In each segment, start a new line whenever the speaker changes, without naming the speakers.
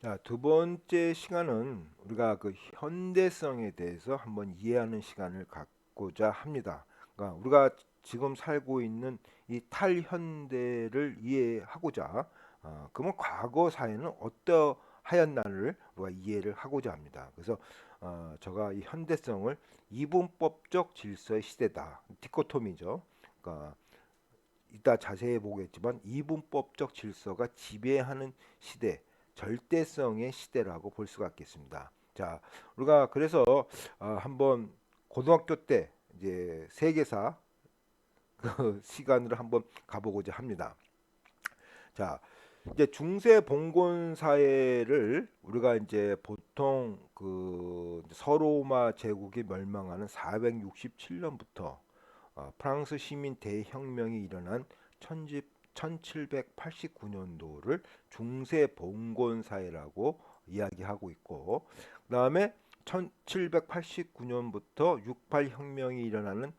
자, 두 번째 시간은 우리가 그 현대성에 대해서 한번 이해하는 시간을 갖고자 합니다. 그러니까 우리가 지금 살고 있는 이 탈현대를 이해하고자, 그러면 과거 사회는 어떠하였나를 우리가 이해를 하고자 합니다. 그래서 제가 이 현대성을 이분법적 질서의 시대다, 디코토미죠. 그러니까 이따 자세히 보겠지만 이분법적 질서가 지배하는 시대, 절대성의 시대라고 볼 수가 있겠습니다. 자, 우리가 그래서 한번 고등학교 때 이제 세계사 그 시간으로 한번 가보고자 합니다. 자, 이제 중세 봉건 사회를 우리가 이제 보통 그 서로마 제국이 멸망하는 467년부터 프랑스 시민 대혁명이 일어난 1789년도를 중세 봉건 사회라고 이야기하고 있고, 그다음에 1789년부터 68 혁명이 일어나는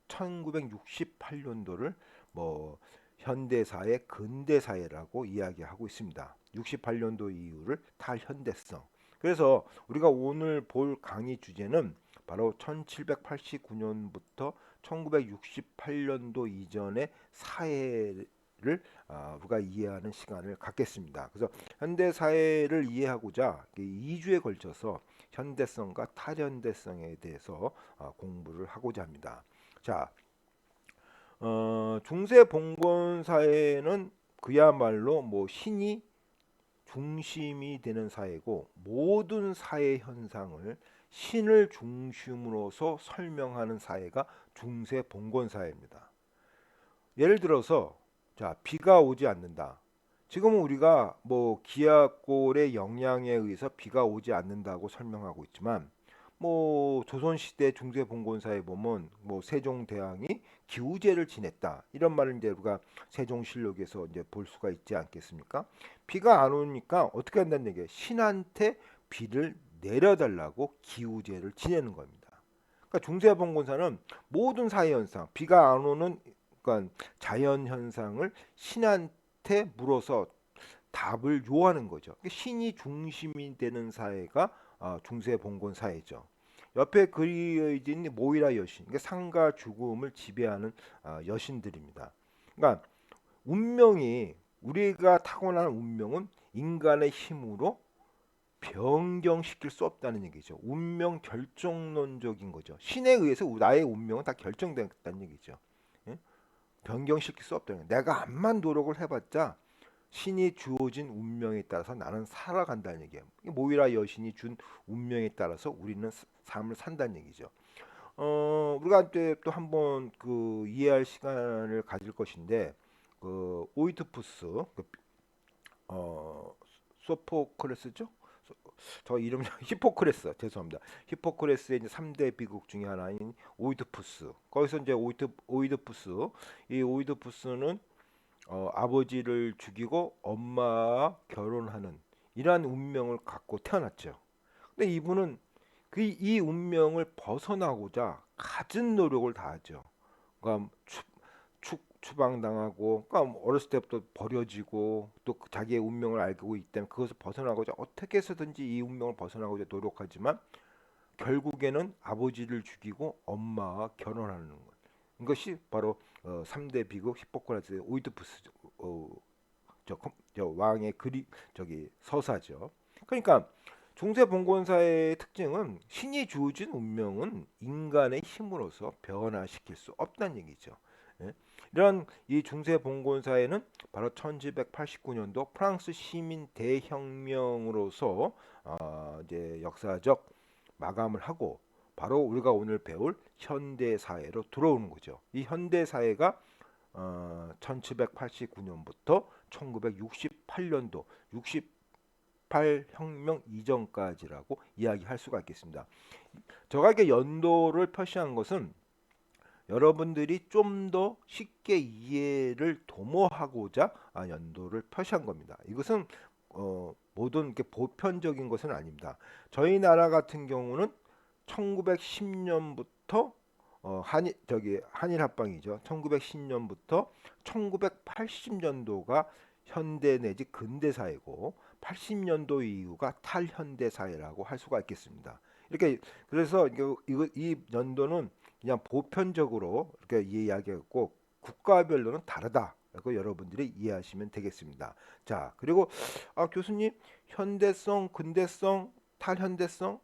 1968년도를 뭐 현대사의 근대사회라고 이야기하고 있습니다. 68년도 이후를 탈현대성. 그래서 우리가 오늘 볼 강의 주제는 바로 1789년부터 1968년도 이전의 사회를 우리가 이해하는 시간을 갖겠습니다. 그래서 현대 사회를 이해하고자 2주에 걸쳐서 현대성과 탈현대성에 대해서 공부를 하고자 합니다. 자, 중세 봉건 사회는 그야말로 뭐 신이 중심이 되는 사회고, 모든 사회 현상을 신을 중심으로서 설명하는 사회가 중세 봉건 사회입니다. 예를 들어서 자, 비가 오지 않는다. 지금은 우리가 뭐 기압골의 영향에 의해서 비가 오지 않는다고 설명하고 있지만, 뭐 조선시대 중세봉건사에 보면 뭐 세종대왕이 기우제를 지냈다 이런 말을 이제 우리가 세종실록에서 이제 볼 수가 있지 않겠습니까? 비가 안 오니까 어떻게 한다는 얘기예요? 신한테 비를 내려달라고 기우제를 지내는 겁니다. 그러니까 중세봉건사는 모든 사회현상, 비가 안 오는 그러니까 자연 현상을 신한테 물어서 답을 요하는 거죠. 그러니까 신이 중심이 되는 사회가 중세 봉건 사회죠. 옆에 그려진 모이라 여신, 그러니까 상과 죽음을 지배하는 여신들입니다. 그러니까 운명이 우리가 타고난 운명은 인간의 힘으로 변경시킬 수 없다는 얘기죠. 운명 결정론적인 거죠. 신에 의해서 나의 운명은 다 결정됐다는 얘기죠. 예? 변경시킬 수 없다는 거예요. 내가 암만 노력을 해봤자 신이 주어진 운명에 따라서 나는 살아간다는 얘기예요. 모이라 여신이 준 운명에 따라서 우리는 삶을 산다는 얘기죠. 우리가 또 한번 그 이해할 시간을 가질 것인데, 그 오이디푸스, 그, 어, 소포크레스죠? 저 이름 히포크레스, 죄송합니다. 히포크레스의 이제 3대 비극 중에 하나인 오이디푸스. 거기서 이제 오이디푸스, 이 오이디푸스는 아버지를 죽이고 엄마와 결혼하는 이러한 운명을 갖고 태어났죠. 근데 이분은 이 운명을 벗어나고자 갖은 노력을 다하죠. 그러니까 추방당하고, 그러니까 어렸을 때부터 버려지고 또 자기의 운명을 알고 있기 때문에 그것을 벗어나고자 어떻게 해서든지 이 운명을 벗어나고자 노력하지만 결국에는 아버지를 죽이고 엄마와 결혼하는 것. 이것이 바로 3대 비극 히포크라테스의 오이디푸스 어, 저 왕의 그리 저기 서사죠. 그러니까 중세 봉건사의 특징은 신이 주어진 운명은 인간의 힘으로서 변화시킬 수 없다는 얘기죠. 예? 이런 이 중세 봉건사에는 바로 1789년도 프랑스 시민 대혁명으로서 이제 역사적 마감을 하고 바로 우리가 오늘 배울 현대 사회로 들어오는 거죠. 이 현대 사회가 1789년부터 1968년도 68 혁명 이전까지라고 이야기할 수가 있겠습니다. 제가 이렇게 연도를 표시한 것은 여러분들이 좀 더 쉽게 이해를 도모하고자 연도를 표시한 겁니다. 이것은 모든 이렇게 보편적인 것은 아닙니다. 저희 나라 같은 경우는 1910년부터 한일 합방이죠. 1910년부터 1980년도가 현대 내지 근대 사회고 80년도 이후가 탈현대 사회라고 할 수가 있겠습니다. 이렇게 그래서 이 연도는 그냥 보편적으로 이렇게 이야기했고 국가별로는 다르다. 고 여러분들이 이해하시면 되겠습니다. 자, 그리고 교수님 현대성, 근대성, 탈현대성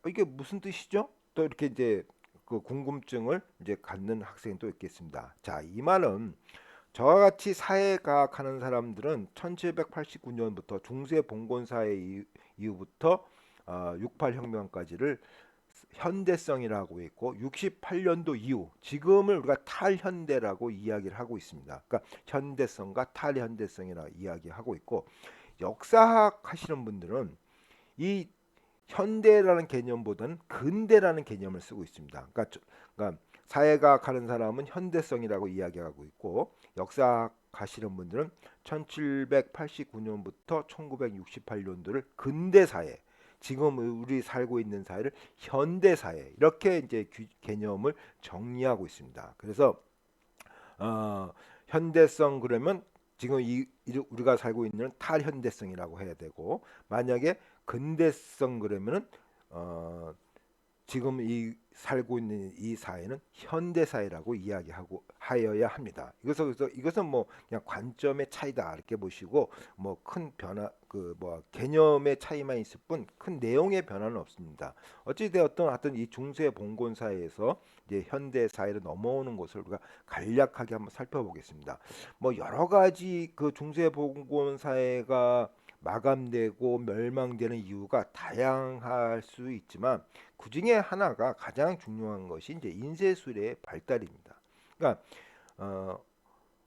이게 무슨 뜻이죠? 또 이렇게 이제 그 궁금증을 이제 갖는 학생도 있겠습니다. 자, 이 말은 저와 같이 사회과학하는 사람들은 1789년부터 중세 봉건 사회 이후부터 68혁명까지를 현대성이라고 했고 68년도 이후 지금을 우리가 탈현대라고 이야기를 하고 있습니다. 그러니까 현대성과 탈현대성이라 이야기하고 있고 역사학 하시는 분들은 이 현대라는 개념보다는 근대라는 개념을 쓰고 있습니다. 그러니까 사회과학 하는 사람은 현대성이라고 이야기하고 있고 역사학 하시는 분들은 1789년부터 1968년도를 근대 사회, 지금 우리 살고 있는 사회를 현대 사회 이렇게 이제 개념을 정리하고 있습니다. 그래서 현대성 그러면 지금 우리가 살고 있는 탈현대성이라고 해야 되고 만약에 근대성 그러면은 지금 이 살고 있는 이 사회는 현대 사회라고 이야기하고 하여야 합니다. 이것은 뭐 그냥 관점의 차이다 이렇게 보시고 뭐 큰 변화 그 뭐 개념의 차이만 있을 뿐 큰 내용의 변화는 없습니다. 어찌 되었든 하여튼 이 중세 봉건 사회에서 이제 현대 사회로 넘어오는 것을 우리가 간략하게 한번 살펴보겠습니다. 뭐 여러 가지 그 중세 봉건 사회가 마감되고 멸망되는 이유가 다양할 수 있지만 그 중에 하나가 가장 중요한 것이 이제 인쇄술의 발달입니다. 그러니까 어,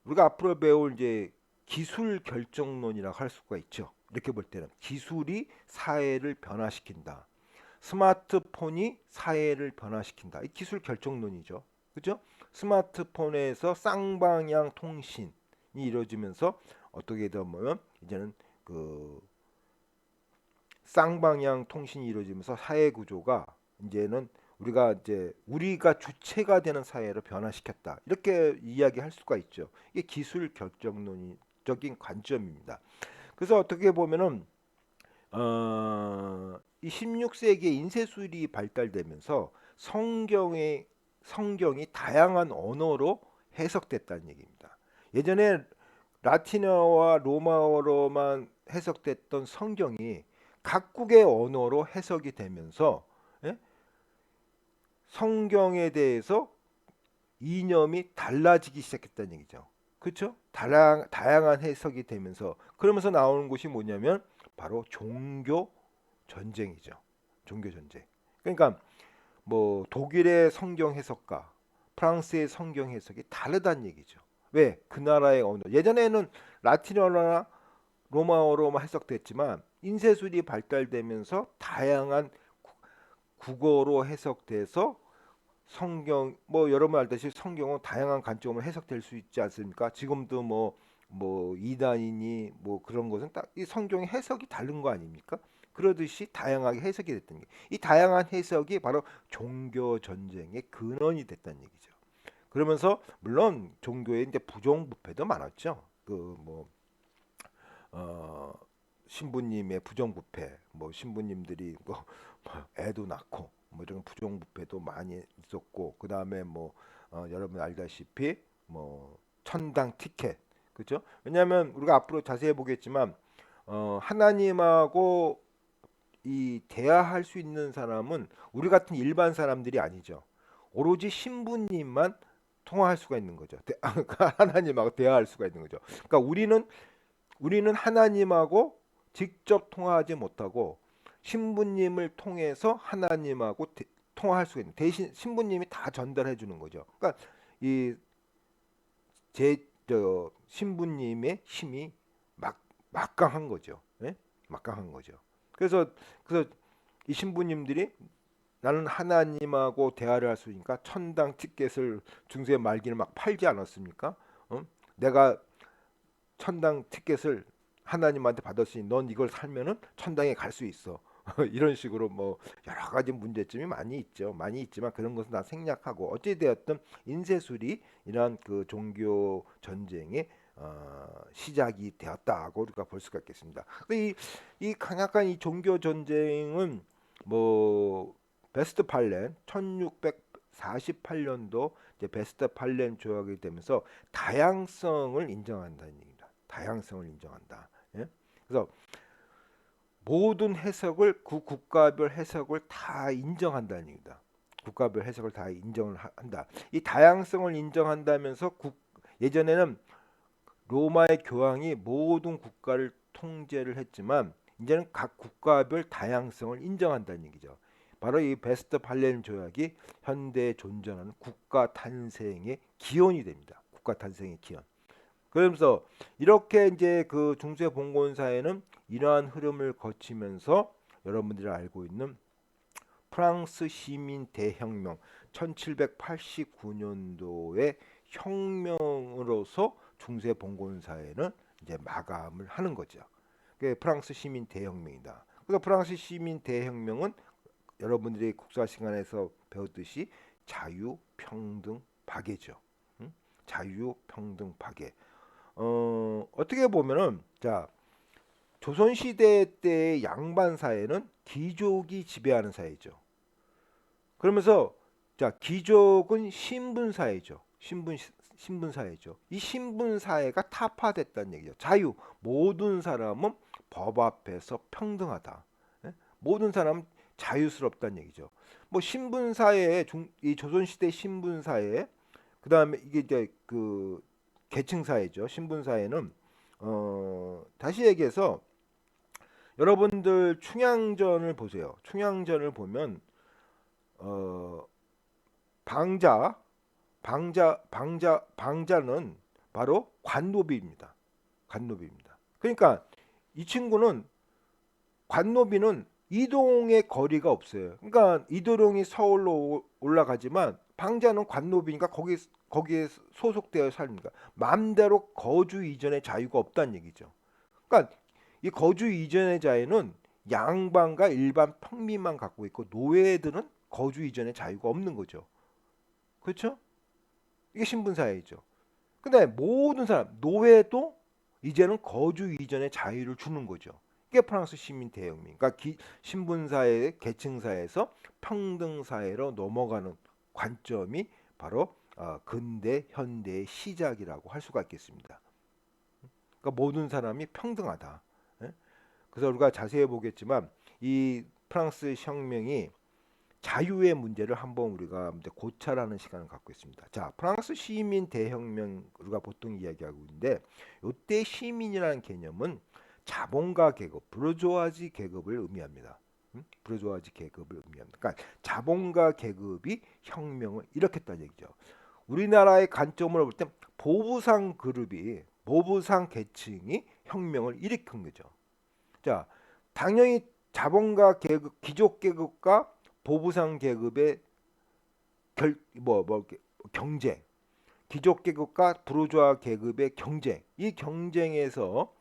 우리가 앞으로 배울 이제 기술 결정론이라고 할 수가 있죠. 이렇게 볼 때는 기술이 사회를 변화시킨다. 스마트폰이 사회를 변화시킨다. 이 기술 결정론이죠. 그죠? 스마트폰에서 쌍방향 통신이 이루어지면서 어떻게 되면 이제는 그 쌍방향 통신이 이루어지면서 사회 구조가 이제는 우리가 주체가 되는 사회로 변화시켰다. 이렇게 이야기할 수가 있죠. 이게 기술 결정론적인 관점입니다. 그래서 어떻게 보면은 이 16세기에 인쇄술이 발달되면서 성경이 다양한 언어로 해석됐다는 얘기입니다. 예전에 라틴어와 로마어로만 해석됐던 성경이 각국의 언어로 해석이 되면서 예? 성경에 대해서 이념이 달라지기 시작했다는 얘기죠. 그렇죠? 다양한 해석이 되면서 그러면서 나오는 것이 뭐냐면 바로 종교 전쟁이죠. 종교 전쟁. 그러니까 뭐 독일의 성경 해석과 프랑스의 성경 해석이 다르다는 얘기죠. 왜? 그 나라의 언어. 예전에는 라틴어나 로마어로만 해석됐지만 인쇄술이 발달되면서 다양한 국어로 해석돼서 성경 뭐 여러분 알다시피 성경은 다양한 관점으로 해석될 수 있지 않습니까? 지금도 뭐 이단이니 뭐 그런 것은 딱 이 성경의 해석이 다른 거 아닙니까? 그러듯이 다양하게 해석이 됐던 게 이 다양한 해석이 바로 종교 전쟁의 근원이 됐다는 얘기죠. 그러면서 물론 종교에 이제 부정부패도 많았죠. 어, 신부님의 부정부패, 뭐 신부님들이 뭐 애도 낳고 뭐 이런 부정부패도 많이 있었고, 그 다음에 뭐 여러분 알다시피 뭐 천당 티켓, 그죠? 왜냐하면 우리가 앞으로 자세히 보겠지만 하나님하고 이 대화할 수 있는 사람은 우리 같은 일반 사람들이 아니죠. 오로지 신부님만 통화할 수가 있는 거죠. 하나님하고 대화할 수가 있는 거죠. 그러니까 우리는 하나님하고 직접 통화하지 못하고 신부님을 통해서 하나님하고 통화할 수가 있는 대신 신부님이 다 전달해 주는 거죠. 그러니까 이 신부님의 힘이 막강한 거죠. 예? 막강한 거죠. 그래서 이 신부님들이 나는 하나님하고 대화를 할 수 있으니까 천당 티켓을 중세 말기를 막 팔지 않았습니까? 내가 천당 티켓을 하나님한테 받았으니 넌 이걸 살면은 천당에 갈 수 있어. 이런 식으로 뭐 여러 가지 문제점이 많이 있죠. 많이 있지만 그런 것은 다 생략하고 어찌 되었든 인쇄술이 이러한 그 종교 전쟁의 시작이 되었다고 우리가 볼 수가 있겠습니다. 이 강약한 이 종교 전쟁은 뭐 베스트팔렌 1648년도 이제 베스트팔렌 조약이 되면서 다양성을 인정한다는 얘기입니다. 다양성을 인정한다. 예? 그래서 모든 해석을 그 국가별 해석을 다 인정한다는 얘기다. 국가별 해석을 다 인정을 한다. 이 다양성을 인정한다면서 예전에는 로마의 교황이 모든 국가를 통제를 했지만 이제는 각 국가별 다양성을 인정한다는 얘기죠. 바로 이 베스트팔렌 조약이 현대에 존재하는 국가 탄생의 기원이 됩니다. 국가 탄생의 기원. 그러면서 이렇게 이제 그 중세 봉건 사회는 이러한 흐름을 거치면서 여러분들이 알고 있는 프랑스 시민 대혁명 1789년도의 혁명으로서 중세 봉건 사회는 이제 마감을 하는 거죠. 그게 프랑스 시민 대혁명이다. 그래서 프랑스 시민 대혁명은 여러분들이 국사 시간에서 배웠듯이 자유, 평등, 박애죠. 응? 자유, 평등, 박애. 어떻게 보면은 자 조선 시대 때의 양반 사회는 귀족이 지배하는 사회죠. 그러면서 자 귀족은 신분 사회죠. 신분 사회죠. 이 신분 사회가 타파됐다는 얘기죠. 자유 모든 사람은 법 앞에서 평등하다. 예? 모든 사람은 자유스럽다는 얘기죠. 뭐 신분 사회에 이 조선 시대 신분 사회 그다음에 이게 이제 그 계층 사회죠. 신분 사회는 다시 얘기해서 여러분들 충양전을 보세요. 충양전을 보면 어 방자 방자는 바로 관노비입니다. 관노비입니다. 그러니까 이 친구는 관노비는 이동의 거리가 없어요. 그러니까 이도룡이 서울로 올라가지만 방자는 관노비니까 거기에 소속되어 삽니다. 마음대로 거주 이전의 자유가 없다는 얘기죠. 그러니까 이 거주 이전의 자유는 양반과 일반 평민만 갖고 있고 노예들은 거주 이전의 자유가 없는 거죠. 그렇죠? 이게 신분사회죠. 근데 모든 사람 노예도 이제는 거주 이전의 자유를 주는 거죠. 이게 프랑스 시민 대혁명. 그러니까 신분사회 계층사회에서 평등사회로 넘어가는 관점이 바로 근대 현대의 시작이라고 할 수가 있겠습니다. 그러니까 모든 사람이 평등하다. 예? 그래서 우리가 자세히 보겠지만 이 프랑스 혁명이 자유의 문제를 한번 우리가 고찰하는 시간을 갖고 있습니다. 자, 프랑스 시민 대혁명 우리가 보통 이야기하고 있는데 이때 시민이라는 개념은 자본가 계급, 부르주아지 계급을 의미합니다. 부르주아지 계급을 의미합니다. 그러니까 자본가 계급이 혁명을 일으켰다는 얘기죠. 우리나라의 관점으로 볼 때 보부상 계층이 혁명을 일으킨 거죠. 자, 당연히 자본가 계급, 귀족 계급과 보부상 계급의 경쟁, 귀족 계급과 부르주아 계급의 경쟁, 이 경쟁에서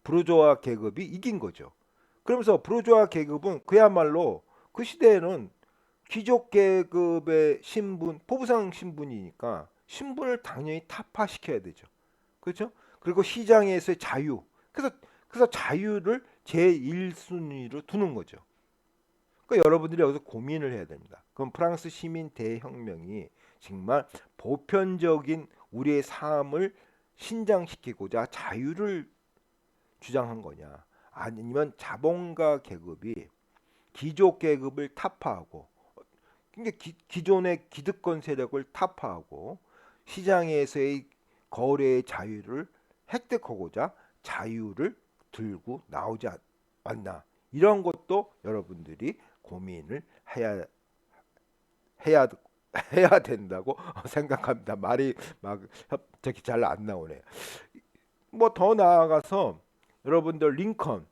부르주아 계급이 이긴 거죠. 그러면서 부르주아 계급은 그야말로 그 시대에는 귀족 계급의 신분, 보부상 신분이니까 신분을 당연히 타파시켜야 되죠. 그렇죠? 그리고 시장에서의 자유. 그래서 자유를 제1순위로 두는 거죠. 그러니까 여러분들이 여기서 고민을 해야 됩니다. 그럼 프랑스 시민 대혁명이 정말 보편적인 우리의 삶을 신장시키고자 자유를 주장한 거냐? 아니면 자본가 계급이 귀족 계급을 타파하고 그러니까 기존의 기득권 세력을 타파하고 시장에서의 거래의 자유를 획득하고자 자유를 들고 나오지 않나 이런 것도 여러분들이 고민을 해야 해야 된다고 생각합니다. 말이 막 저기 잘 안 나오네. 뭐 더 나아가서 여러분들 링컨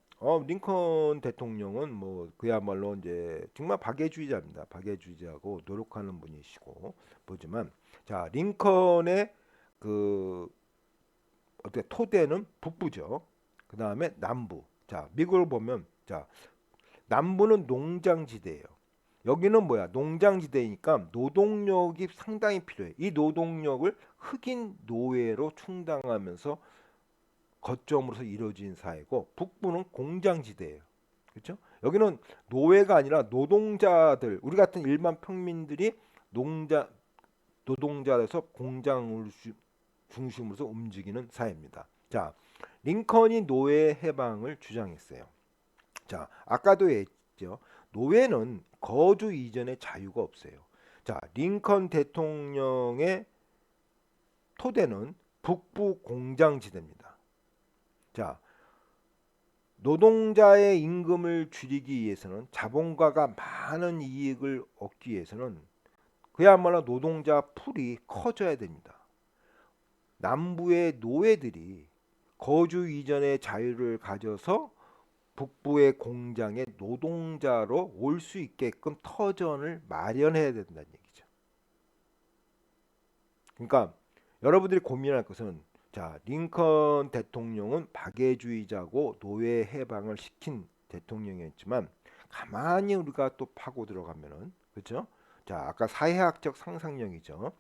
대통령은 뭐 그야말로 이제 정말 박애주의자입니다. 박애주의자고 노력하는 분이시고 보지만 자 링컨의 그 어떻게 토대는 북부죠. 그 다음에 남부. 자 미국을 보면 자 남부는 농장지대예요. 여기는 뭐야? 농장지대니까 노동력이 상당히 필요해. 이 노동력을 흑인 노예로 충당하면서 거점으로서 이루어진 사회고, 북부는 공장지대예요. 그렇죠? 여기는 노예가 아니라 노동자들, 우리 같은 일반 평민들이 농자 노동자에서 공장을 중심으로서 움직이는 사회입니다. 자, 링컨이 노예 해방을 주장했어요. 자, 아까도 했죠. 노예는 거주 이전의 자유가 없어요. 자, 링컨 대통령의 토대는 북부 공장지대입니다. 자, 노동자의 임금을 줄이기 위해서는, 자본가가 많은 이익을 얻기 위해서는 그야말로 노동자 풀이 커져야 됩니다. 남부의 노예들이 거주 이전의 자유를 가져서 북부의 공장의 노동자로 올 수 있게끔 터전을 마련해야 된다는 얘기죠. 그러니까 여러분들이 고민할 것은, 자, 링컨 대통령은 박애주의자고 노예 해방을 시킨 대통령이었지만, 가만히 우리가 또 파고 들어가면은, 그렇죠? 자, 아까 사회학적 상상력이죠.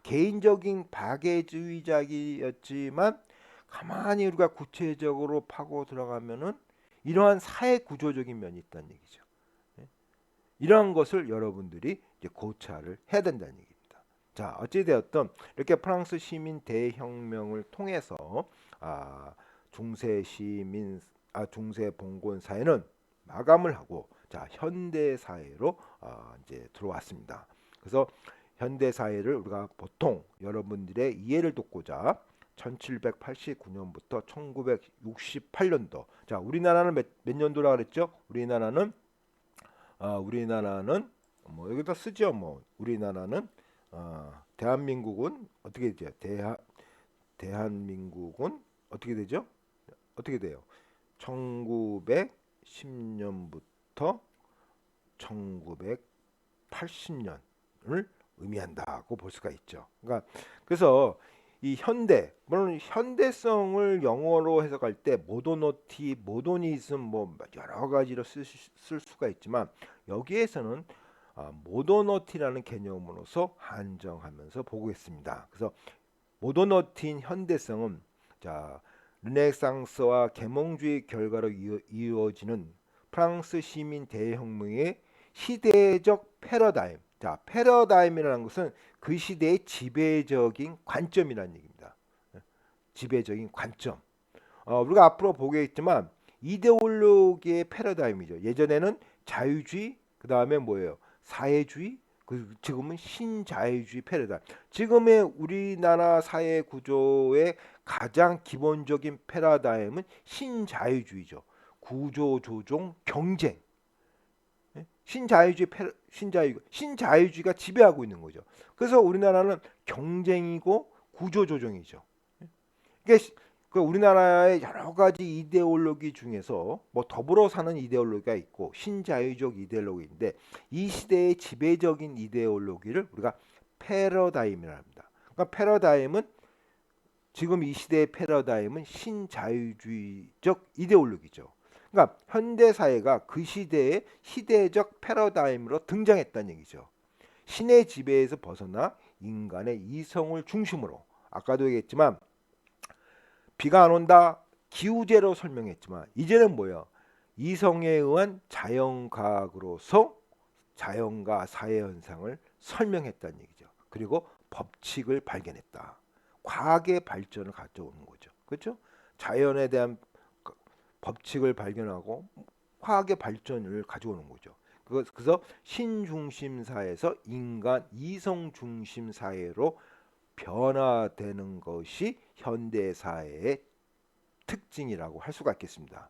개인적인 박애주의자였지만 가만히 우리가 구체적으로 파고 들어가면은 이러한 사회 구조적인 면이 있다는 얘기죠. 예? 이러한 것을 여러분들이 이제 고찰을 해야 된다는 얘기입니다. 자, 어찌 되었든 이렇게 프랑스 시민 대혁명을 통해서 아, 중세 봉건 사회는 마감을 하고, 자, 현대 사회로 이제 들어왔습니다. 그래서 현대 사회를 우리가 보통 여러분들의 이해를 돕고자 1789년부터 1968년도. 자, 우리나라는 몇 년도라 그랬죠? 우리나라는 뭐 여기다 쓰죠. 뭐 우리나라는 대한민국은 어떻게 되죠? 대한민국은 어떻게 되죠? 어떻게 돼요? 1910년부터 1980년을 의미한다고 볼 수가 있죠. 그러니까 그래서 이 현대, 물론 현대성을 영어로 해석할 때 모더너티, 모더니즘 뭐 여러 가지로 쓸 수가 있지만, 여기에서는 모더너티라는 개념으로서 한정하면서 보고 있습니다. 그래서 모더너티인 현대성은, 자, 르네상스와 계몽주의 결과로 이루어지는 프랑스 시민 대혁명의 시대적 패러다임. 자, 패러다임이라는 것은 그 시대의 지배적인 관점이라는 얘기입니다. 지배적인 관점. 우리가 앞으로 보겠지만 이데올로기의 패러다임이죠. 예전에는 자유주의, 그 다음에 뭐예요? 사회주의, 지금은 신자유주의 패러다임. 지금의 우리나라 사회 구조의 가장 기본적인 패러다임은 신자유주의죠. 구조조정, 경쟁. 신자유주의가 지배하고 있는 거죠. 그래서 우리나라는 경쟁이고 구조조정이죠. 그 우리나라의 여러 가지 이데올로기 중에서 뭐 더불어 사는 이데올로기가 있고 신자유적 이데올로기인데, 이 시대의 지배적인 이데올로기를 우리가 패러다임이라 합니다. 그러니까 패러다임은, 지금 이 시대의 패러다임은 신자유주의적 이데올로기죠. 그러니까 현대 사회가 그 시대의 시대적 패러다임으로 등장했다는 얘기죠. 신의 지배에서 벗어나 인간의 이성을 중심으로, 아까도 얘기했지만 비가 안 온다, 기우제로 설명했지만, 이제는 뭐야? 이성에 의한 자연과학으로서 자연과 사회 현상을 설명했다는 얘기죠. 그리고 법칙을 발견했다. 과학의 발전을 가져오는 거죠. 그렇죠? 자연에 대한 법칙을 발견하고 화학의 발전을 가져오는 거죠. 그래서 신중심 사회에서 인간 이성 중심 사회로 변화되는 것이 현대 사회의 특징이라고 할 수가 있겠습니다.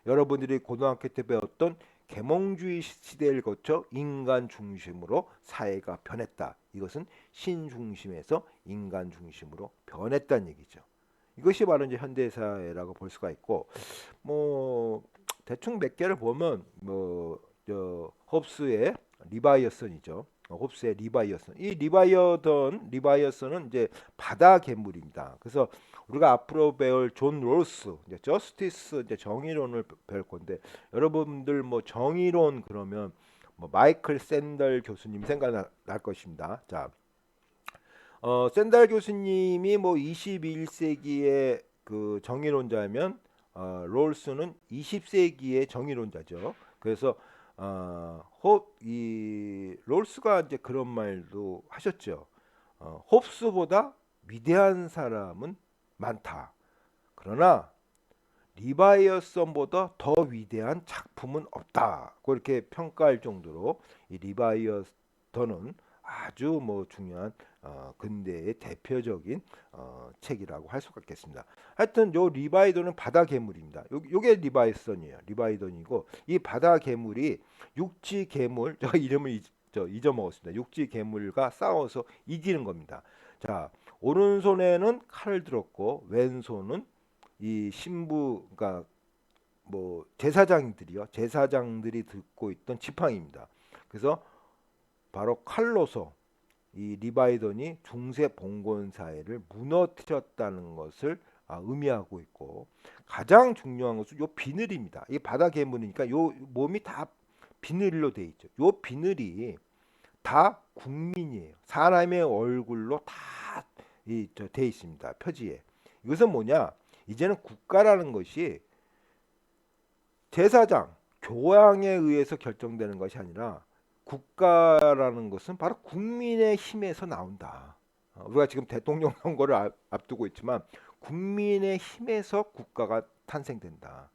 여러분들이 고등학교 때 배웠던 계몽주의 시대를 거쳐 인간 중심으로 사회가 변했다. 이것은 신중심에서 인간 중심으로 변했다는 얘기죠. 이것이 바로 이제 현대 사회라고 볼 수가 있고, 뭐 대충 몇 개를 보면 홉스의 리바이어선이죠. 홉스의 리바이어선. 이 리바이어선은 이제 바다 괴물입니다. 그래서 우리가 앞으로 배울 존 롤스, 이제 저스티스, 이제 정의론을 배울 건데, 여러분들 뭐 정의론 그러면 뭐 마이클 샌델 교수님 생각날 것입니다. 자, 샌델 교수님이 뭐 21세기의 그 정의론자면 롤스는 20세기의 정의론자죠. 그래서 이 롤스가 이제 그런 말도 하셨죠. 홉스보다 위대한 사람은 많다. 그러나 리바이어선보다 더 위대한 작품은 없다. 그렇게 평가할 정도로 이 리바이어선은 아주 뭐 중요한 근대의 대표적인 책이라고 할 수가 있겠습니다. 하여튼 요 리바이던은 바다 괴물입니다. 요게 리바이선이에요. 리바이던이고 이 바다 괴물이 육지 괴물 저 이름을 잊어먹었습니다. 육지 괴물과 싸워서 이기는 겁니다. 자, 오른손에는 칼을 들었고 왼손은 이 신부, 그러니까 뭐 제사장들이 듣고 있던 지팡이입니다. 그래서 바로 칼로서 이 리바이던이 중세 봉건 사회를 무너뜨렸다는 것을 의미하고 있고, 가장 중요한 것은 요 비늘입니다. 이 바다 괴물이니까 요 몸이 다 비늘로 돼 있죠. 요 비늘이 다 국민이에요. 사람의 얼굴로 다 돼 있습니다. 표지에. 이것은 뭐냐? 이제는 국가라는 것이 제사장, 교황에 의해서 결정되는 것이 아니라 국가라는 것은 바로 국민의 힘에서 나온다. 우리가 지금 대통령 선거를 앞두고 있지만 국민의 힘에서 국가가 탄생된다.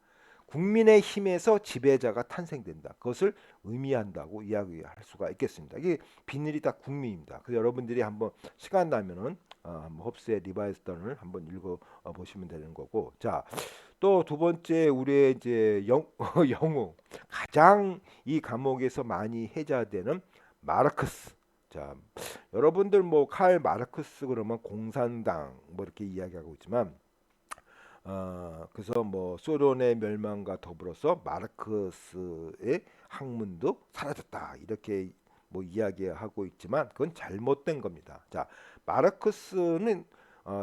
국민의 힘에서 지배자가 탄생된다. 그것을 의미한다고 이야기할 수가 있겠습니다. 이게 비늘이 다 국민입니다. 그래서 여러분들이 한번 시간 나면은 한번 홉스의 리바이스턴을 한번 읽어 보시면 되는 거고. 자, 또 두 번째 우리의 이제 영웅, 가장 이 감옥에서 많이 해자되는 마르크스. 자, 여러분들 뭐 칼 마르크스 그러면 공산당 뭐 이렇게 이야기하고 있지만 그래서 뭐 소련의 멸망과 더불어서 마르크스의 학문도 사라졌다 이렇게 뭐 이야기하고 있지만 그건 잘못된 겁니다. 자, 마르크스는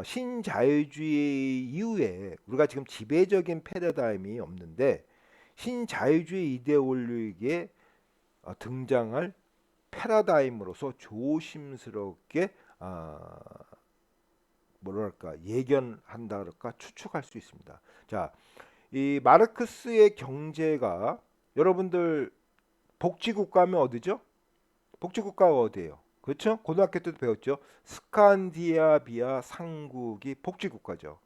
신자유주의 이후에 우리가 지금 지배적인 패러다임이 없는데 신자유주의 이데올로기에 등장할 패러다임으로서 조심스럽게 뭐랄까 예견한다 그럴까 추측할 수 있습니다. 자, 이 마르크스의 경제가 여러분들 복지국가면 어디죠? 복지국가가 어디예요? 그렇죠? 고등학교 때도 배웠죠. 스칸디나비아 상국이 복지국가죠.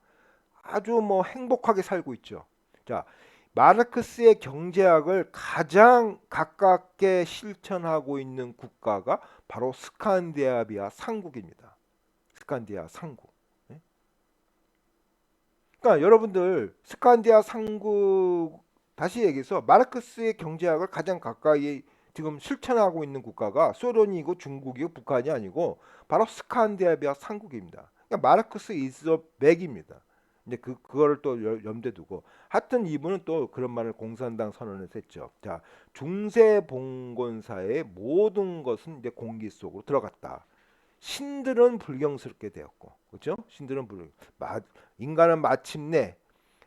아주 뭐 행복하게 살고 있죠. 자, 마르크스의 경제학을 가장 가깝게 실천하고 있는 국가가 바로 스칸디나비아 상국입니다. 스칸디아 상국. 예? 그러니까 여러분들 스칸디아 상국 다시 얘기해서 마르크스의 경제학을 가장 가까이 지금 실천하고 있는 국가가 소련이고 중국이고 북한이 아니고 바로 스칸디나비아 상국입니다. 그러니까 마르크스 is back입니다. 이제 그거를 또 염두에 두고 하여튼 이분은 또 그런 말을 공산당 선언에서 했죠. 자, 중세 봉건사의 모든 것은 이제 공기 속으로 들어갔다. 신들은 불경스럽게 되었고, 그렇죠? 신들은 인간은 마침내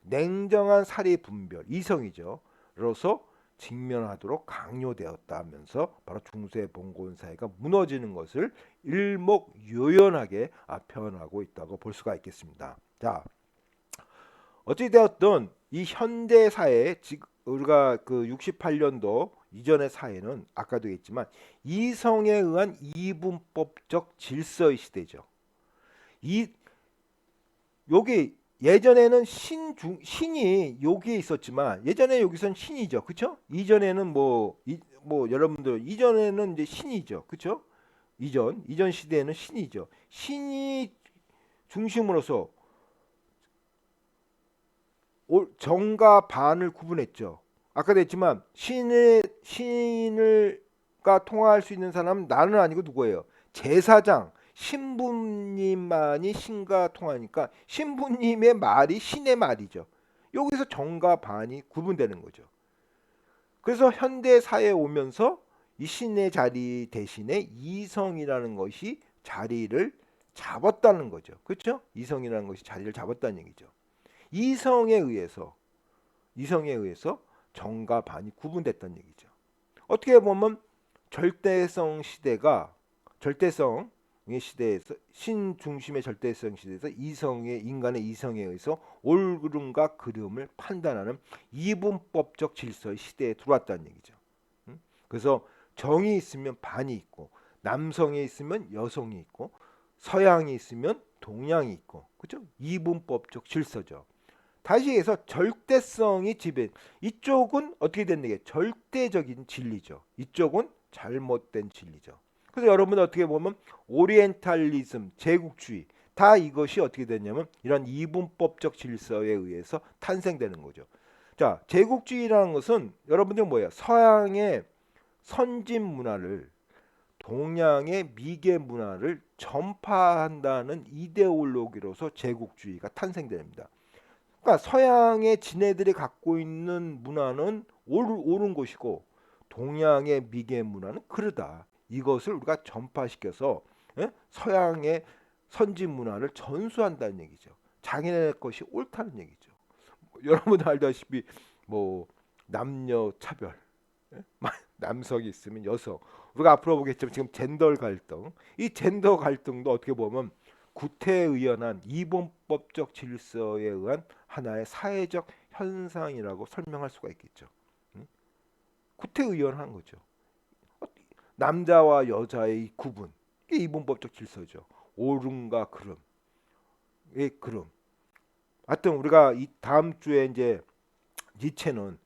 냉정한 사리 분별 이성이죠. 로서 직면하도록 강요되었다면서 바로 중세 봉건 사회가 무너지는 것을 일목요연하게 표현하고 있다고 볼 수가 있겠습니다. 자, 어찌 되었든 이 현대 사회 우리가 그 68년도 이전의 사회는 아까도 얘기했지만 이성에 의한 이분법적 질서의 시대죠. 이 요게 예전에는 신이 여기에 있었지만 예전에 여기선 신이죠. 그쵸? 이전에는 뭐 여러분들 이전에는 이제 신이죠. 그쵸? 이전 시대에는 신이죠. 신이 중심으로서 정과 반을 구분했죠. 아까도 했지만 신을가 통화할 수 있는 사람은 나는 아니고 누구예요? 제사장, 신부님만이 신과 통하니까 신부님의 말이 신의 말이죠. 여기서 정과 반이 구분되는 거죠. 그래서 현대 사회에 오면서 이 신의 자리 대신에 이성이라는 것이 자리를 잡았다는 거죠. 그렇죠? 이성이라는 것이 자리를 잡았다는 얘기죠. 이성에 의해서 정과 반이 구분됐다는 얘기죠. 어떻게 보면 절대성 시대가 절대성의 시대에서 신중심의 절대성 시대에서 이성의 인간의 이성에 의해서 옳음과 그름을 판단하는 이분법적 질서의 시대에 들어왔다는 얘기죠. 그래서 정이 있으면 반이 있고 남성이 있으면 여성이 있고 서양이 있으면 동양이 있고 그렇죠? 이분법적 질서죠. 다시 해서 절대성이 지배. 이쪽은 어떻게 됐는 게 절대적인 진리죠. 이쪽은 잘못된 진리죠. 그래서 여러분 어떻게 보면 오리엔탈리즘, 제국주의 다 이것이 어떻게 됐냐면 이런 이분법적 질서에 의해서 탄생되는 거죠. 자, 제국주의라는 것은 여러분들 뭐예요? 서양의 선진 문화를 동양의 미개 문화를 전파한다는 이데올로기로서 제국주의가 탄생됩니다. 그러니까 서양의 지네들이 갖고 있는 문화는 옳은 것이고 동양의 미개 문화는 그르다. 이것을 우리가 전파시켜서 서양의 선진 문화를 전수한다는 얘기죠. 자기네 것이 옳다는 얘기죠. 여러분 알다시피 뭐 남녀 차별, 예? 남성이 있으면 여성. 우리가 앞으로 보겠지만 지금 젠더 갈등, 이 젠더 갈등도 어떻게 보면 구태의연한 이분법적 질서에 의한 하나의 사회적 현상이라고 설명할 수가 있겠죠. 구태의연한 거죠. 남자와 여자의 구분, 이게 이분법적 질서죠. 옳음과 그름의 그름. 하여튼 우리가 이 다음 주에 이제 니체는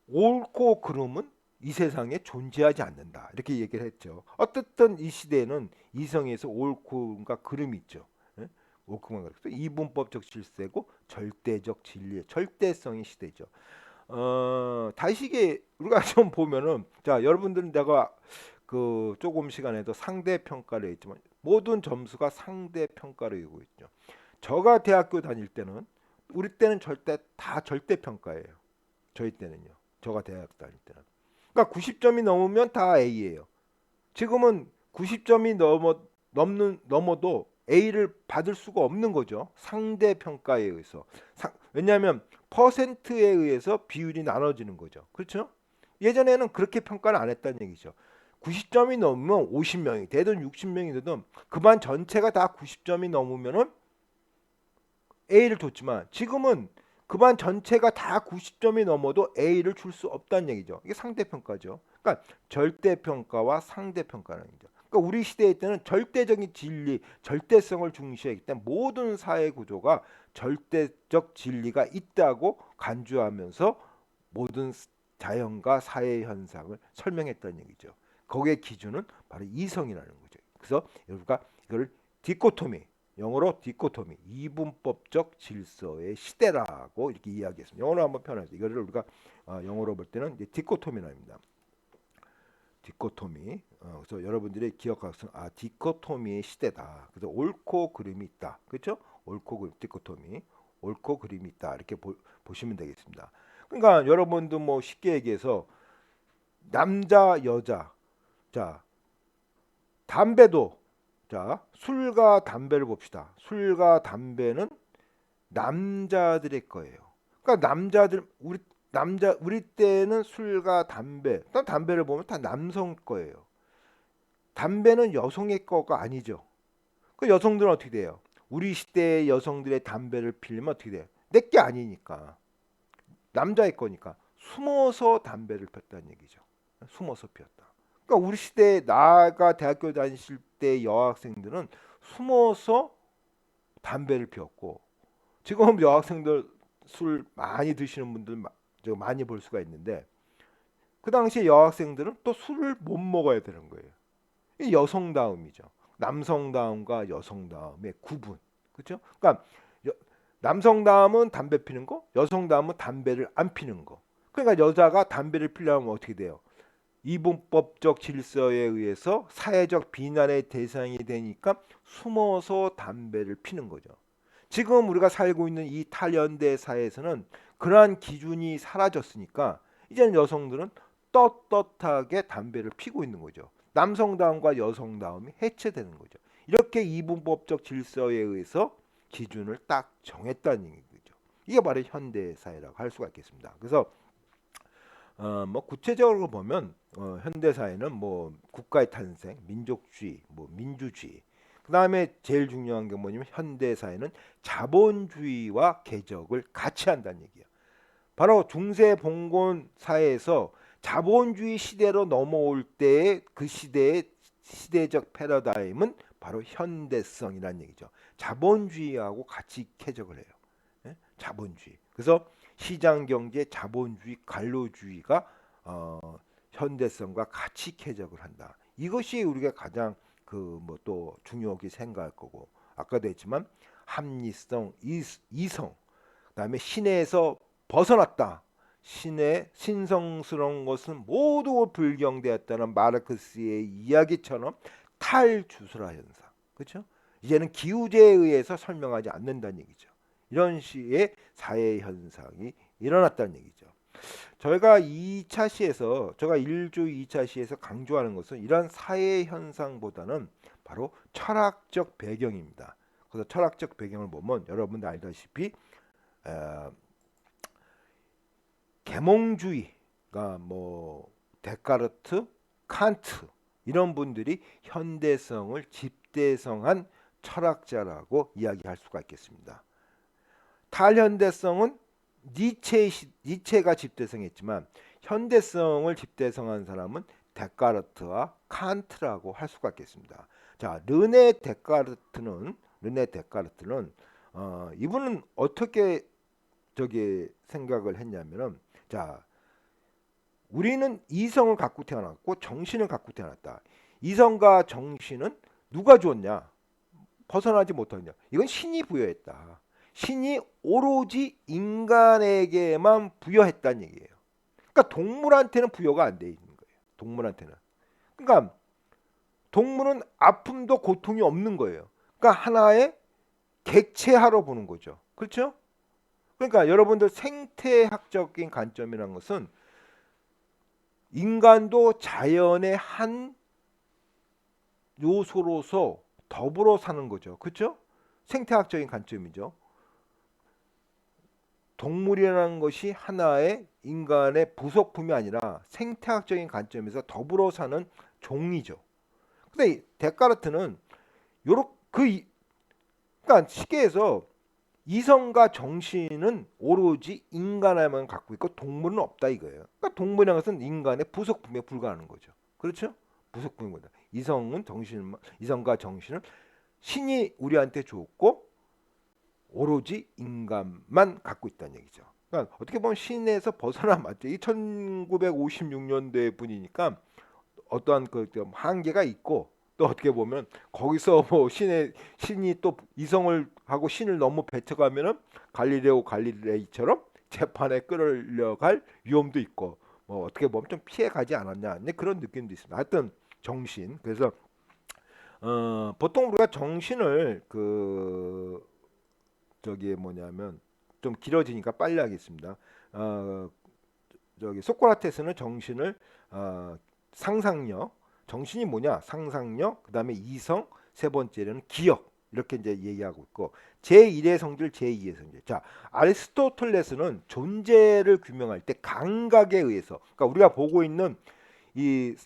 옳고 그름은 이 세상에 존재하지 않는다 이렇게 얘기를 했죠. 어쨌든 이 시대에는 이성에서 옳고가 그름이 있죠. 예? 옳고가 그름. 이분법적 질서고 절대적 진리의 절대성의 시대죠. 다시게 우리가 좀 보면은 자 여러분들은 내가 그 조금 시간에도 상대 평가를 했지만 모든 점수가 상대 평가로 이고 있죠. 저가 대학교 다닐 때는 우리 때는 절대 다 절대 평가예요. 저희 때는요. 저가 대학 다닐 때는. 그러니까 90점이 넘으면 다 A예요. 지금은 90점이 넘어도 A를 받을 수가 없는 거죠. 상대 평가에 의해서. 왜냐하면 퍼센트에 의해서 비율이 나눠지는 거죠. 그렇죠? 예전에는 그렇게 평가를 안 했다는 얘기죠. 90점이 넘으면 50명이 되든 60명이 되든 그 반 전체가 다 90점이 넘으면은 A를 줬지만 지금은 그 반 전체가 다 90점이 넘어도 A를 줄 수 없다는 얘기죠. 이게 상대평가죠. 그러니까 절대평가와 상대평가라는 얘기죠. 그러니까 우리 시대에 때는 절대적인 진리, 절대성을 중시하기 때문에 모든 사회 구조가 절대적 진리가 있다고 간주하면서 모든 자연과 사회 현상을 설명했다는 얘기죠. 거기에 기준은 바로 이성이라는 거죠. 그래서 우리가 이걸 디코토미 영어로 디코토미 이분법적 질서의 시대라고 이렇게 이야기했습니다. 영어로 한번 표현하죠. 이거를 우리가 영어로 볼 때는 이제 디코토미랍니다. 디코토미. 그래서 여러분들이 기억하세요. 디코토미의 시대다. 그래서 옳고 그름이 있다. 그렇죠? 옳고 그름 디코토미. 옳고 그림이 있다. 이렇게 보시면 되겠습니다. 그러니까 여러분도 뭐 쉽게 얘기해서 남자 여자 자 담배도 자, 술과 담배를 봅시다. 술과 담배는 남자들의 거예요. 그러니까 우리 때는 술과 담배, 또 담배를 보면 다 남성 거예요. 담배는 여성의 거가 아니죠. 그 여성들은 어떻게 돼요? 우리 시대의 여성들의 담배를 피우면 어떻게 돼요? 내게 아니니까 남자의 거니까 숨어서 담배를 폈다는 얘기죠. 숨어서 피웠다. 그러니까 우리 시대에 나가 대학교 다니실 때 여학생들은 숨어서 담배를 피웠고 지금 여학생들 술 많이 드시는 분들 많이 볼 수가 있는데 그 당시에 여학생들은 또 술을 못 먹어야 되는 거예요. 이 여성다움이죠. 남성다움과 여성다움의 구분. 그렇죠? 그러니까 남성다움은 담배 피는 거, 여성다움은 담배를 안 피는 거. 그러니까 여자가 담배를 피려면 어떻게 돼요? 이분법적 질서에 의해서 사회적 비난의 대상이 되니까 숨어서 담배를 피는 거죠. 지금 우리가 살고 있는 이 탈현대 사회에서는 그러한 기준이 사라졌으니까 이제는 여성들은 떳떳하게 담배를 피고 있는 거죠. 남성다움과 여성다움이 해체되는 거죠. 이렇게 이분법적 질서에 의해서 기준을 딱 정했다는 얘기죠. 이게 바로 현대 사회라고 할 수가 있겠습니다. 그래서 뭐 구체적으로 보면 현대 사회는 뭐 국가의 탄생, 민족주의, 뭐 민주주의. 그다음에 제일 중요한 게 뭐냐면 현대 사회는 자본주의와 개혁을 같이 한다는 얘기예요. 바로 중세 봉건 사회에서 자본주의 시대로 넘어올 때의 그 시대의 시대적 패러다임은 바로 현대성이라는 얘기죠. 자본주의하고 같이 쾌적을 해요. 예? 자본주의. 그래서 시장 경제, 자본주의, 관료주의가 현대성과 같이 쾌적을 한다. 이것이 우리가 가장 그 뭐 또 중요하게 생각할 거고 아까도 했지만 합리성, 이성, 그다음에 신에서 벗어났다. 신의 신성스러운 것은 모두 불경되었다는 마르크스의 이야기처럼 탈주술화 현상. 그렇죠? 이제는 기우제에 의해서 설명하지 않는다는 얘기죠. 이런 시의 사회 현상이 일어났다는 얘기죠. 저희가 2차 시에서 제가 1조 2차 시에서 강조하는 것은 이런 사회 현상보다는 바로 철학적 배경입니다. 그래서 철학적 배경을 보면 여러분들 알다시피 계몽주의가 뭐 데카르트, 칸트 이런 분들이 현대성을 집대성한 철학자라고 이야기할 수가 있겠습니다. 탈현대성은 니체가 집대성했지만 현대성을 집대성한 사람은 데카르트와 칸트라고 할 수가 있겠습니다. 자, 르네 데카르트는 이분은 어떻게 저기 생각을 했냐면은 자, 우리는 이성을 갖고 태어났고 정신을 갖고 태어났다. 이성과 정신은 누가 주었냐? 벗어나지 못하냐? 이건 신이 부여했다. 신이 오로지 인간에게만 부여했다는 얘기예요. 그러니까 동물한테는 부여가 안 돼 있는 거예요. 동물한테는. 그러니까 동물은 아픔도 고통이 없는 거예요. 그러니까 하나의 객체하러 보는 거죠. 그렇죠? 그러니까 여러분들 생태학적인 관점이라는 것은 인간도 자연의 한 요소로서 더불어 사는 거죠. 그렇죠? 생태학적인 관점이죠. 동물이라는 것이 하나의 인간의 부속품이 아니라 생태학적인 관점에서 더불어 사는 종이죠. 근데 데카르트는 요렇게 그러니까 쉽게 해서 이성과 정신은 오로지 인간에만 갖고 있고 동물은 없다 이거예요. 그러니까 동물이라는 것은 인간의 부속품에 불과하는 거죠. 그렇죠? 부속품입니다. 이성과 정신은 신이 우리한테 줬고 오로지 인간만 갖고 있다는 얘기죠. 그러니까 어떻게 보면 신에서 벗어난 맞죠. 이 1956년도의 분이니까 어떠한 그 한계가 있고 또 어떻게 보면 거기서 뭐 신이 또 이성을 하고 신을 너무 배척하면은 갈릴레이처럼 재판에 끌려갈 위험도 있고 뭐 어떻게 보면 좀 피해 가지 않았냐 그런 느낌도 있습니다. 하여튼 정신 그래서 보통 우리가 정신을 그 저기 뭐냐면 좀 길어지니까 빨리 하겠습니다. 어, 저기 소크라테스는 정신을 상상력, 정신이 뭐냐? 상상력, 그다음에 이성, 세 번째는 기억 이렇게 이제 얘기하고 있고 제1의 성질, 제2의 성질. 자, 아리스토텔레스는 존재를 규명할 때 감각에 의해서, 그러니까 우리가 보고 있는 이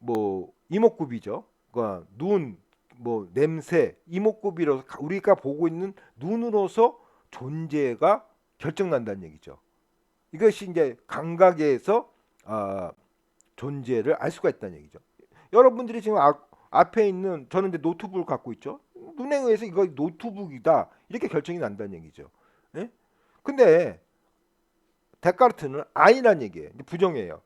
뭐 이목구비죠. 그러니까 눈, 뭐 냄새, 이목구비로 우리가 보고 있는 눈으로서 존재가 결정난다는 얘기죠. 이것이 이제 감각에서 존재를 알 수가 있다는 얘기죠. 여러분들이 지금 앞에 있는 저는 이제 노트북을 갖고 있죠. 눈에 의해서 이거 노트북이다 이렇게 결정이 난다는 얘기죠. 예? 근데 데카르트는 아니란 얘기예요. 부정해요.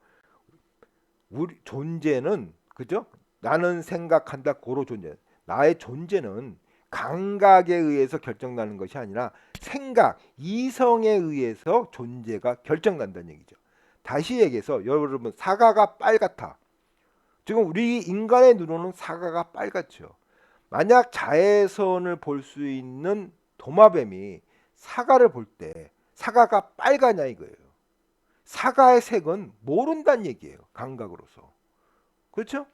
우리 존재는 그죠? 나는 생각한다 고로 존재. 나의 존재는 감각에 의해서 결정나는 것이 아니라 생각, 이성에 의해서 존재가 결정난다는 얘기죠. 다시 얘기해서 여러분 사과가 빨갛다. 지금 우리 인간의 눈으로는 사과가 빨갛죠. 만약 자외선을 볼 수 있는 도마뱀이 사과를 볼 때 사과가 빨가냐 이거예요. 사과의 색은 모른다는 얘기예요. 감각으로서. 그렇죠?